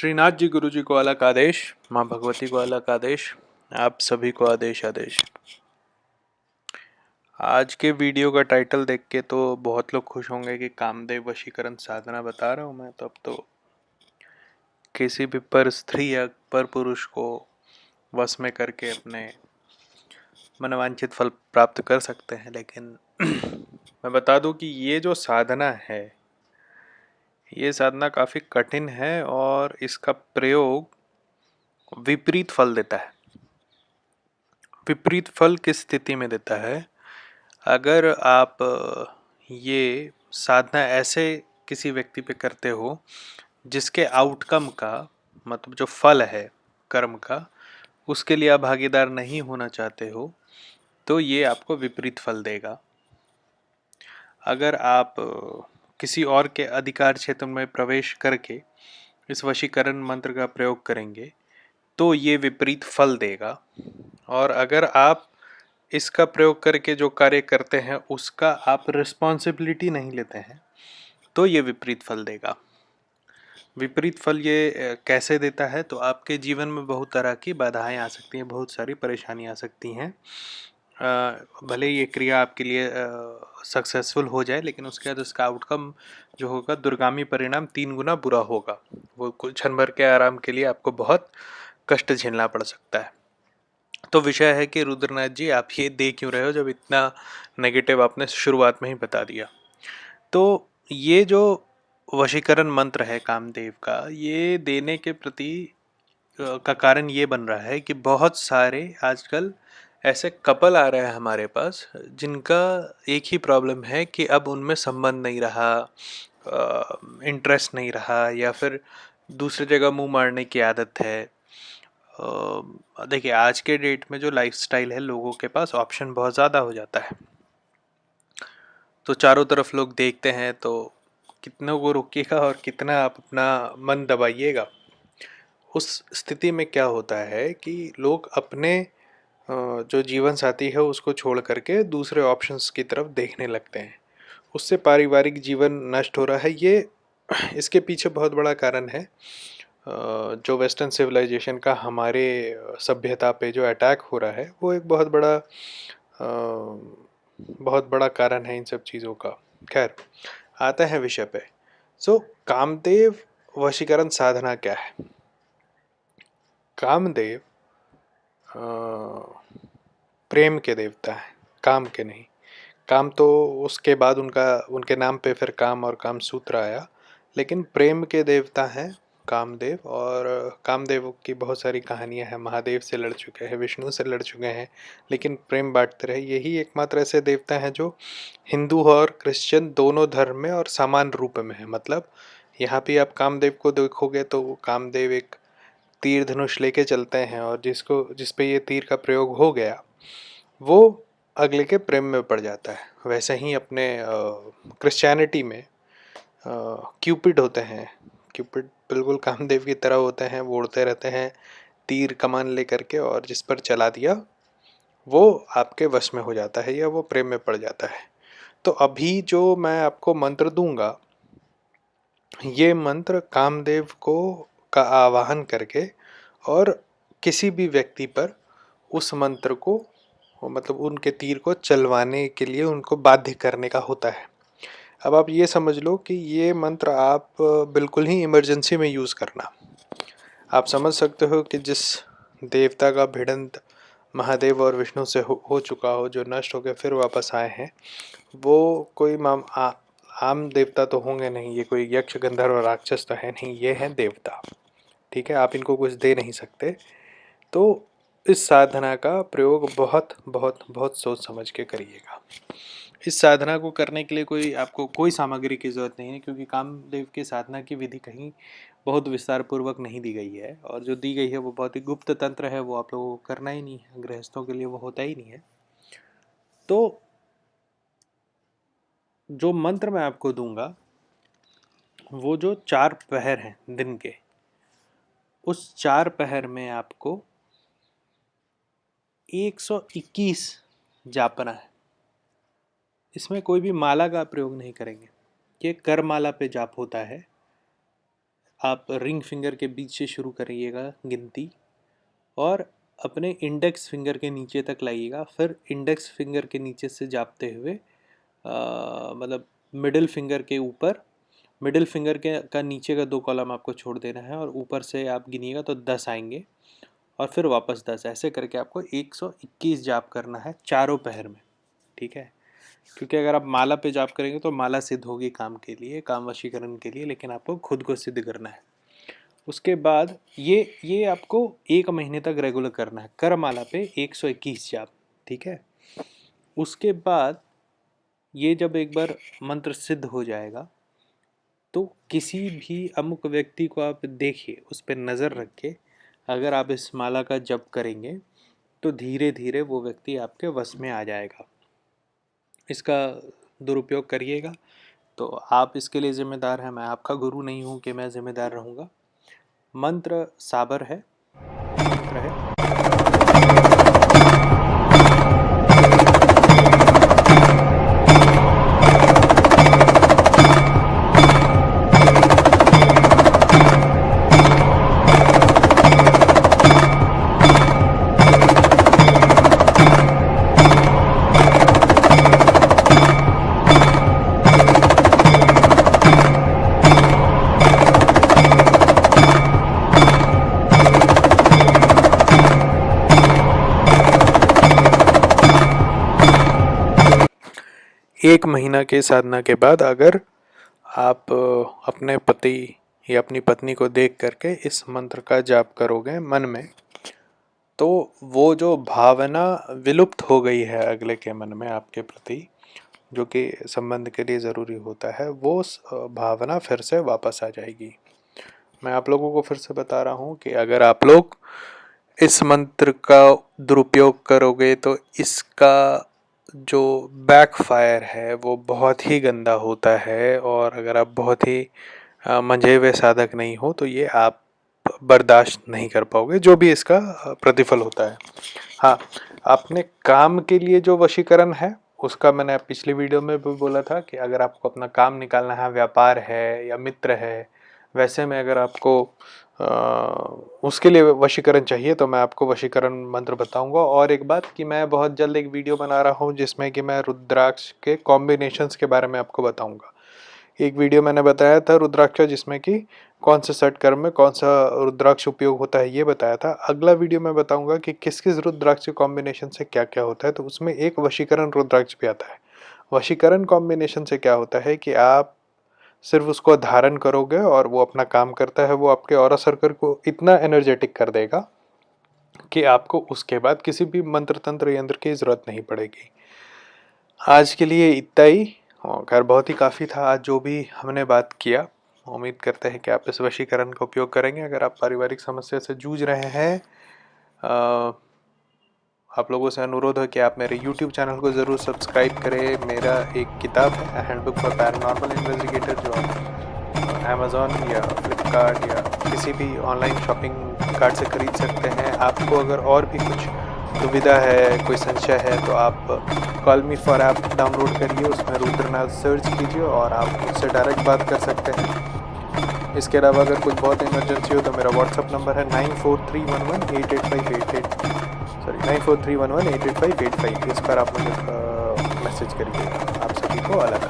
श्रीनाथ जी गुरु जी को अलग आदेश, माँ भगवती को अलग आदेश, आप सभी को आदेश आदेश। आज के वीडियो का टाइटल देख के तो बहुत लोग खुश होंगे कि कामदेव वशीकरण साधना बता रहा हूँ मैं, तो अब तो किसी भी पर स्त्री या पर पुरुष को वश में करके अपने मनोवांछित फल प्राप्त कर सकते हैं। लेकिन मैं बता दूं कि ये जो साधना है, ये साधना काफ़ी कठिन है और इसका प्रयोग विपरीत फल देता है। विपरीत फल किस स्थिति में देता है? अगर आप ये साधना ऐसे किसी व्यक्ति पे करते हो जिसके आउटकम का मतलब जो फल है कर्म का, उसके लिए आप भागीदार नहीं होना चाहते हो, तो ये आपको विपरीत फल देगा। अगर आप किसी और के अधिकार क्षेत्र में प्रवेश करके इस वशीकरण मंत्र का प्रयोग करेंगे तो ये विपरीत फल देगा। और अगर आप इसका प्रयोग करके जो कार्य करते हैं उसका आप रिस्पॉन्सिबिलिटी नहीं लेते हैं तो ये विपरीत फल देगा। विपरीत फल ये कैसे देता है? तो आपके जीवन में बहुत तरह की बाधाएं आ सकती हैं, बहुत सारी परेशानियां आ सकती हैं। भले ये क्रिया आपके लिए सक्सेसफुल हो जाए, लेकिन उसके बाद उसका आउटकम जो होगा, दुर्गामी परिणाम 3 गुना बुरा होगा। वो कुछ क्षण भर के आराम के लिए आपको बहुत कष्ट झेलना पड़ सकता है। तो विषय है कि रुद्रनाथ जी, आप ये दे क्यों रहे हो जब इतना नेगेटिव आपने शुरुआत में ही बता दिया। तो ये जो वशीकरण मंत्र है कामदेव का, ये देने के प्रति का कारण ये बन रहा है कि बहुत सारे आजकल ऐसे कपल आ रहे हैं हमारे पास जिनका एक ही प्रॉब्लम है कि अब उनमें संबंध नहीं रहा, इंटरेस्ट नहीं रहा, या फिर दूसरी जगह मुंह मारने की आदत है। देखिए, आज के डेट में जो लाइफस्टाइल है, लोगों के पास ऑप्शन बहुत ज़्यादा हो जाता है, तो चारों तरफ लोग देखते हैं, तो कितनों को रोकिएगा और कितना आप अपना मन दबाइएगा। उस स्थिति में क्या होता है कि लोग अपने जो जीवन साथी है उसको छोड़ करके दूसरे ऑप्शंस की तरफ देखने लगते हैं। उससे पारिवारिक जीवन नष्ट हो रहा है। ये इसके पीछे बहुत बड़ा कारण है जो वेस्टर्न सिविलाइजेशन का हमारे सभ्यता पे जो अटैक हो रहा है, वो एक बहुत बड़ा कारण है इन सब चीज़ों का। खैर, आते हैं विषय पे। कामदेव वशीकरण साधना क्या है? कामदेव प्रेम के देवता हैं, काम के नहीं। काम तो उसके बाद उनके नाम पे फिर काम और काम सूत्र आया, लेकिन प्रेम के देवता हैं कामदेव। और कामदेव की बहुत सारी कहानियां हैं। महादेव से लड़ चुके हैं, विष्णु से लड़ चुके हैं, लेकिन प्रेम बांटते रहे। यही एकमात्र ऐसे देवता हैं जो हिंदू और क्रिश्चियन दोनों धर्म में और समान रूप में है। मतलब यहाँ भी आप कामदेव को देखोगे तो कामदेव एक तीर धनुष लेके चलते हैं, और जिस पे ये तीर का प्रयोग हो गया वो अगले के प्रेम में पड़ जाता है। वैसे ही अपने क्रिश्चियनिटी में क्यूपिड होते हैं। क्यूपिड बिल्कुल कामदेव की तरह होते हैं, वो उड़ते रहते हैं तीर कमान लेकर के, और जिस पर चला दिया वो आपके वश में हो जाता है या वो प्रेम में पड़ जाता है। तो अभी जो मैं आपको मंत्र दूंगा, ये मंत्र कामदेव को का आवाहन करके और किसी भी व्यक्ति पर उस मंत्र को, मतलब उनके तीर को चलवाने के लिए उनको बाध्य करने का होता है। अब आप ये समझ लो कि ये मंत्र आप बिल्कुल ही इमरजेंसी में यूज़ करना। आप समझ सकते हो कि जिस देवता का भिड़ंत महादेव और विष्णु से हो चुका हो, जो नष्ट होकर फिर वापस आए हैं, वो कोई आम देवता तो होंगे नहीं। ये कोई यक्ष गंधर्व राक्षस तो है नहीं, ये हैं देवता। ठीक है, आप इनको कुछ दे नहीं सकते। तो इस साधना का प्रयोग बहुत बहुत बहुत सोच समझ के करिएगा। इस साधना को करने के लिए आपको कोई सामग्री की ज़रूरत नहीं है, क्योंकि कामदेव की साधना की विधि कहीं बहुत विस्तार पूर्वक नहीं दी गई है, और जो दी गई है वो बहुत ही गुप्त तंत्र है। वो आप लोगों को करना ही नहीं है, गृहस्थों के लिए वो होता ही नहीं है। तो जो मंत्र मैं आपको दूंगा, वो जो 4 पहर हैं दिन के, उस 4 पहर में आपको 121 जापना है। इसमें कोई भी माला का प्रयोग नहीं करेंगे। ये कर माला पे जाप होता है। आप रिंग फिंगर के बीच से शुरू करिएगा गिनती और अपने इंडेक्स फिंगर के नीचे तक लाइएगा, फिर इंडेक्स फिंगर के नीचे से जापते हुए मतलब मिडिल फिंगर के ऊपर, मिडिल फिंगर के का नीचे का 2 कॉलम आपको छोड़ देना है और ऊपर से आप गिनिएगा तो 10 आएंगे और फिर वापस 10, ऐसे करके आपको 121 जाप करना है चारों पैर में, ठीक है। क्योंकि अगर आप माला पे जाप करेंगे तो माला सिद्ध होगी काम के लिए, काम वशीकरण के लिए, लेकिन आपको खुद को सिद्ध करना है। उसके बाद ये आपको 1 महीने तक रेगुलर करना है, कर माला पे 121 जाप, ठीक है। उसके बाद ये जब एक बार मंत्र सिद्ध हो जाएगा तो किसी भी अमुक व्यक्ति को आप देखिए, उस पर नज़र रख के अगर आप इस माला का जप करेंगे तो धीरे धीरे वो व्यक्ति आपके वश में आ जाएगा। इसका दुरुपयोग करिएगा तो आप इसके लिए ज़िम्मेदार हैं, मैं आपका गुरु नहीं हूँ कि मैं ज़िम्मेदार रहूँगा। मंत्र साबर है, मंत्र है एक महीना के साधना के बाद अगर आप अपने पति या अपनी पत्नी को देख करके इस मंत्र का जाप करोगे मन में, तो वो जो भावना विलुप्त हो गई है अगले के मन में आपके प्रति, जो कि संबंध के लिए ज़रूरी होता है, वो भावना फिर से वापस आ जाएगी। मैं आप लोगों को फिर से बता रहा हूँ कि अगर आप लोग इस मंत्र का दुरुपयोग करोगे तो इसका जो बैकफायर है वो बहुत ही गंदा होता है, और अगर आप बहुत ही मंझे हुए साधक नहीं हो तो ये आप बर्दाश्त नहीं कर पाओगे, जो भी इसका प्रतिफल होता है। हाँ, आपने काम के लिए जो वशीकरण है उसका मैंने पिछली वीडियो में भी बोला था कि अगर आपको अपना काम निकालना है, व्यापार है या मित्र है, वैसे में अगर आपको उसके लिए वशीकरण चाहिए तो मैं आपको वशीकरण मंत्र बताऊंगा। और एक बात कि मैं बहुत जल्द एक वीडियो बना रहा हूं जिसमें कि मैं रुद्राक्ष के कॉम्बिनेशंस के बारे में आपको बताऊंगा। एक वीडियो मैंने बताया था रुद्राक्ष जिसमें कि कौन से सेट कर्म में कौन सा रुद्राक्ष उपयोग होता है ये बताया था। अगला वीडियो मैं बताऊंगा कि किस किस रुद्राक्ष के कॉम्बिनेशन से क्या क्या होता है, तो उसमें एक वशीकरण रुद्राक्ष भी आता है। वशीकरण कॉम्बिनेशन से क्या होता है कि आप सिर्फ उसको धारण करोगे और वो अपना काम करता है, वो आपके ऑरा सर्कल को इतना एनर्जेटिक कर देगा कि आपको उसके बाद किसी भी मंत्र तंत्र यंत्र की ज़रूरत नहीं पड़ेगी। आज के लिए इतना ही, खैर बहुत ही काफ़ी था आज जो भी हमने बात किया। उम्मीद करते हैं कि आप इस वशीकरण का उपयोग करेंगे। अगर आप पारिवारिक समस्या से जूझ रहे हैं, आप लोगों से अनुरोध है कि आप मेरे YouTube चैनल को ज़रूर सब्सक्राइब करें। मेरा एक किताब है हैंडबुक फॉर पैरानॉर्मल इन्वेस्टिगेटर, जो आप अमेज़ॉन या फ्लिपकार्ट या किसी भी ऑनलाइन शॉपिंग कार्ट से खरीद सकते हैं। आपको अगर और भी कुछ दुविधा है, कोई संशय है, तो आप call me for app download करिए, उसमें रुद्रनाथ सर्च कीजिए और आप मुझसे डायरेक्ट बात कर सकते हैं। इसके अलावा अगर कुछ बहुत इमरजेंसी हो तो मेरा व्हाट्सअप नंबर है 9431188585 इस पर आप मुझे मैसेज करिएगा। आप सभी को अलग